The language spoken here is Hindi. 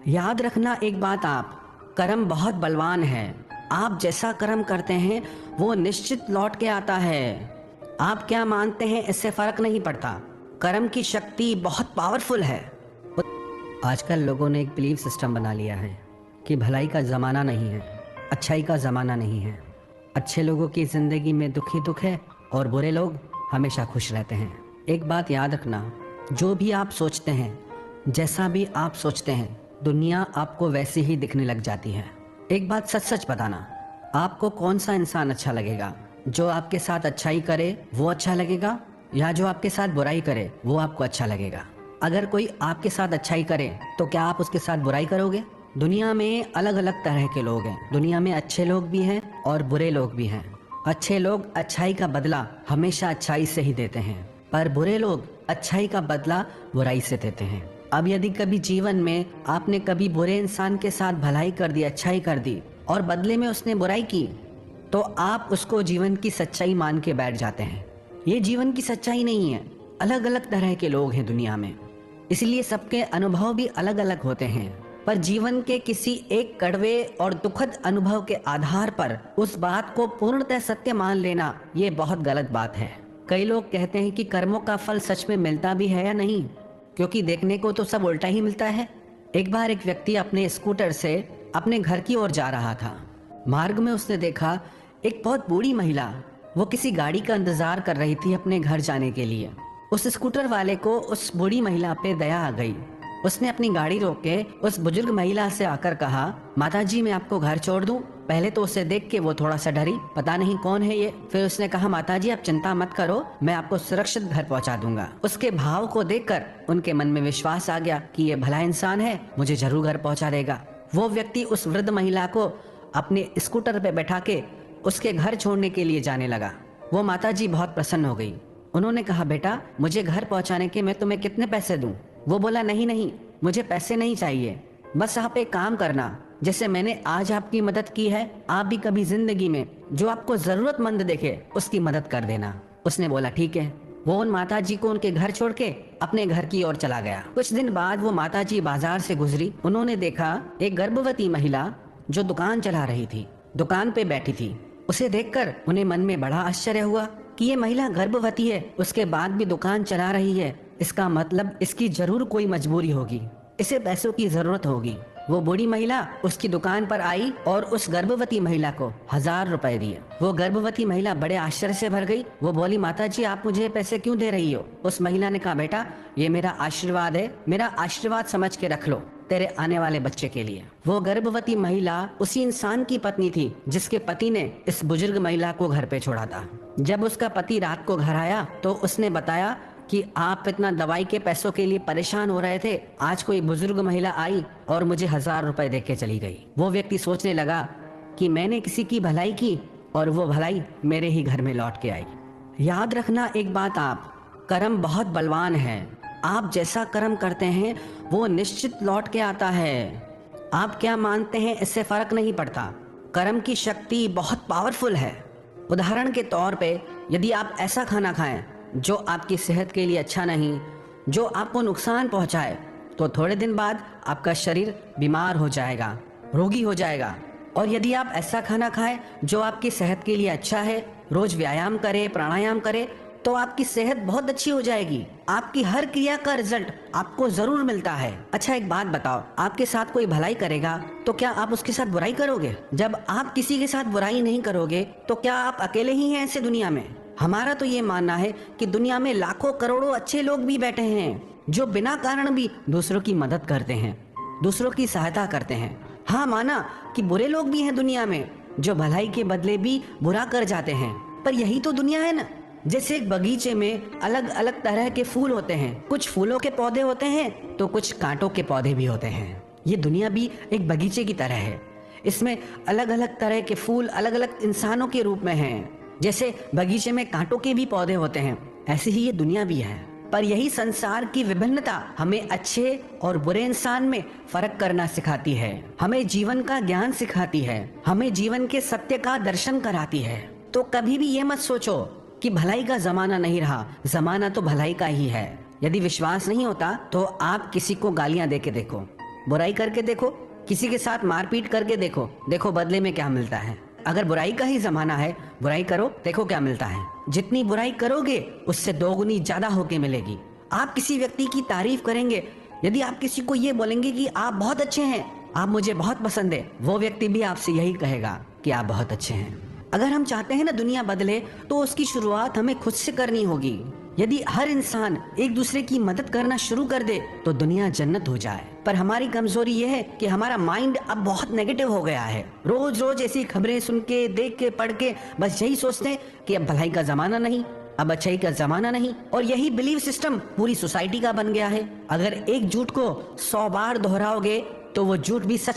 याद रखना एक बात, आप कर्म बहुत बलवान है। आप जैसा कर्म करते हैं वो निश्चित लौट के आता है। आप क्या मानते हैं इससे फर्क नहीं पड़ता। कर्म की शक्ति बहुत पावरफुल है। आजकल लोगों ने एक बिलीफ सिस्टम बना लिया है कि भलाई का ज़माना नहीं है, अच्छाई का ज़माना नहीं है। अच्छे लोगों की ज़िंदगी में दुख ही दुख है और बुरे लोग हमेशा खुश रहते हैं। एक बात याद रखना, जो भी आप सोचते हैं, जैसा भी आप सोचते हैं, दुनिया आपको वैसे ही दिखने लग जाती है। एक बात सच सच बताना, आपको कौन सा इंसान अच्छा लगेगा? जो आपके साथ अच्छाई करे वो अच्छा लगेगा, या जो आपके साथ बुराई करे वो आपको अच्छा लगेगा? अगर कोई आपके साथ अच्छाई करे तो क्या आप उसके साथ बुराई करोगे? दुनिया में अलग अलग तरह के लोग हैं। दुनिया में अच्छे लोग भी हैं और बुरे लोग भी हैं। अच्छे लोग अच्छाई का बदला हमेशा अच्छाई से ही देते हैं, पर बुरे लोग अच्छाई का बदला बुराई से देते हैं। अब यदि कभी जीवन में आपने कभी बुरे इंसान के साथ भलाई कर दी, अच्छाई कर दी और बदले में उसने बुराई की, तो आप उसको जीवन की सच्चाई मान के बैठ जाते हैं। ये जीवन की सच्चाई नहीं है। अलग अलग तरह के लोग हैं दुनिया में, इसलिए सबके अनुभव भी अलग अलग होते हैं। पर जीवन के किसी एक कड़वे और दुखद अनुभव के आधार पर उस बात को पूर्णतः सत्य मान लेना, ये बहुत गलत बात है। कई लोग कहते हैं कि कर्मों का फल सच में मिलता भी है या नहीं, क्योंकि देखने को तो सब उल्टा ही मिलता है। एक बार एक व्यक्ति अपने स्कूटर से अपने घर की ओर जा रहा था। मार्ग में उसने देखा एक बहुत बूढ़ी महिला, वो किसी गाड़ी का इंतजार कर रही थी अपने घर जाने के लिए। उस स्कूटर वाले को उस बूढ़ी महिला पे दया आ गई। उसने अपनी गाड़ी रोक के उस बुजुर्ग महिला से आकर कहा, माताजी मैं आपको घर छोड़ दूं? पहले तो उसे देख के वो थोड़ा सा डरी, पता नहीं कौन है ये। फिर उसने कहा, माताजी आप चिंता मत करो, मैं आपको सुरक्षित घर पहुंचा दूंगा। उसके भाव को देखकर उनके मन में विश्वास आ गया कि ये भला इंसान है, मुझे जरूर घर पहुंचा देगा। वो व्यक्ति उस वृद्ध महिला को अपने स्कूटर पे बैठा के उसके घर छोड़ने के लिए जाने लगा। वो माताजी बहुत प्रसन्न हो गई। उन्होंने कहा, बेटा मुझे घर पहुंचाने के मैं तुम्हें कितने पैसे दूं? वो बोला, नहीं नहीं, मुझे पैसे नहीं चाहिए, बस आप एक काम करना, जैसे मैंने आज आपकी मदद की है, आप भी कभी जिंदगी में जो आपको जरूरतमंद देखे उसकी मदद कर देना। उसने बोला ठीक है। वो उन माताजी को उनके घर छोड़ के अपने घर की ओर चला गया। कुछ दिन बाद वो माताजी बाजार से गुजरी। उन्होंने देखा एक गर्भवती महिला जो दुकान चला रही थी, दुकान पे बैठी थी। उसे देखकर उन्हें मन में बड़ा आश्चर्य हुआ कि ये महिला गर्भवती है, उसके बाद भी दुकान चला रही है। इसका मतलब इसकी जरूर कोई मजबूरी होगी, इसे पैसों की जरूरत होगी। वो बूढ़ी महिला उसकी दुकान पर आई और उस गर्भवती महिला को 1000 रुपए दिए। वो गर्भवती महिला बड़े आश्चर्य से भर गई। वो बोली, माताजी आप मुझे पैसे क्यों दे रही हो? उस महिला ने कहा, बेटा ये मेरा आशीर्वाद है, मेरा आशीर्वाद समझ के रख लो तेरे आने वाले बच्चे के लिए। वो गर्भवती महिला उसी इंसान की पत्नी थी जिसके पति ने इस बुजुर्ग महिला को घर पे छोड़ा था। जब उसका पति रात को घर आया तो उसने बताया कि आप इतना दवाई के पैसों के लिए परेशान हो रहे थे, आज कोई बुजुर्ग महिला आई और मुझे 1000 रुपए दे के चली गई। वो व्यक्ति सोचने लगा कि मैंने किसी की भलाई की और वो भलाई मेरे ही घर में लौट के आई। याद रखना एक बात, आप कर्म बहुत बलवान है। आप जैसा कर्म करते हैं वो निश्चित लौट के आता है। आप क्या मानते हैं इससे फर्क नहीं पड़ता। कर्म की शक्ति बहुत पावरफुल है। उदाहरण के तौर पे यदि आप ऐसा खाना खाएं जो आपकी सेहत के लिए अच्छा नहीं, जो आपको नुकसान पहुंचाए, तो थोड़े दिन बाद आपका शरीर बीमार हो जाएगा, रोगी हो जाएगा। और यदि आप ऐसा खाना खाएं जो आपकी सेहत के लिए अच्छा है, रोज व्यायाम करें, प्राणायाम करें, तो आपकी सेहत बहुत अच्छी हो जाएगी। आपकी हर क्रिया का रिजल्ट आपको जरूर मिलता है। अच्छा एक बात बताओ, आपके साथ कोई भलाई करेगा तो क्या आप उसके साथ बुराई करोगे? जब आप किसी के साथ बुराई नहीं करोगे तो क्या आप अकेले ही हैं ऐसे दुनिया में? हमारा तो ये मानना है कि दुनिया में लाखों करोड़ों अच्छे लोग भी बैठे हैं जो बिना कारण भी दूसरों की मदद करते हैं, दूसरों की सहायता करते हैं। हाँ, माना कि बुरे लोग भी हैं दुनिया में जो भलाई के बदले भी बुरा कर जाते हैं, पर यही तो दुनिया है ना। जैसे एक बगीचे में अलग अलग तरह के फूल होते हैं, कुछ फूलों के पौधे होते हैं तो कुछ कांटों के पौधे भी होते हैं। ये दुनिया भी एक बगीचे की तरह है। इसमें अलग अलग तरह के फूल अलग अलग इंसानों के रूप में हैं। जैसे बगीचे में कांटों के भी पौधे होते हैं, ऐसे ही ये दुनिया भी है। पर यही संसार की विभिन्नता हमें अच्छे और बुरे इंसान में फर्क करना सिखाती है, हमें जीवन का ज्ञान सिखाती है, हमें जीवन के सत्य का दर्शन कराती है। तो कभी भी ये मत सोचो कि भलाई का जमाना नहीं रहा, जमाना तो भलाई का ही है। यदि विश्वास नहीं होता तो आप किसी को गालियां दे के देखो, बुराई करके देखो, किसी के साथ मारपीट करके देखो, देखो बदले में क्या मिलता है। अगर बुराई का ही जमाना है, बुराई करो, देखो क्या मिलता है। जितनी बुराई करोगे उससे दोगुनी ज्यादा होके मिलेगी। आप किसी व्यक्ति की तारीफ करेंगे, यदि आप किसी को ये बोलेंगे कि आप बहुत अच्छे हैं, आप मुझे बहुत पसंद है, वो व्यक्ति भी आपसे यही कहेगा कि आप बहुत अच्छे हैं। अगर हम चाहते हैं ना दुनिया बदले, तो उसकी शुरुआत हमें खुद से करनी होगी। यदि हर इंसान एक दूसरे की मदद करना शुरू कर दे तो दुनिया जन्नत हो जाए। पर हमारी कमजोरी यह है कि हमारा माइंड अब बहुत नेगेटिव हो गया है। रोज रोज ऐसी खबरें सुन के, देख के, पढ़ के बस यही सोचते हैं कि अब भलाई का जमाना नहीं, अब अच्छाई का जमाना नहीं, और यही बिलीव सिस्टम पूरी सोसाइटी का बन गया है। अगर एक झूठ को 100 बार दोहराओगे तो वो झूठ भी सच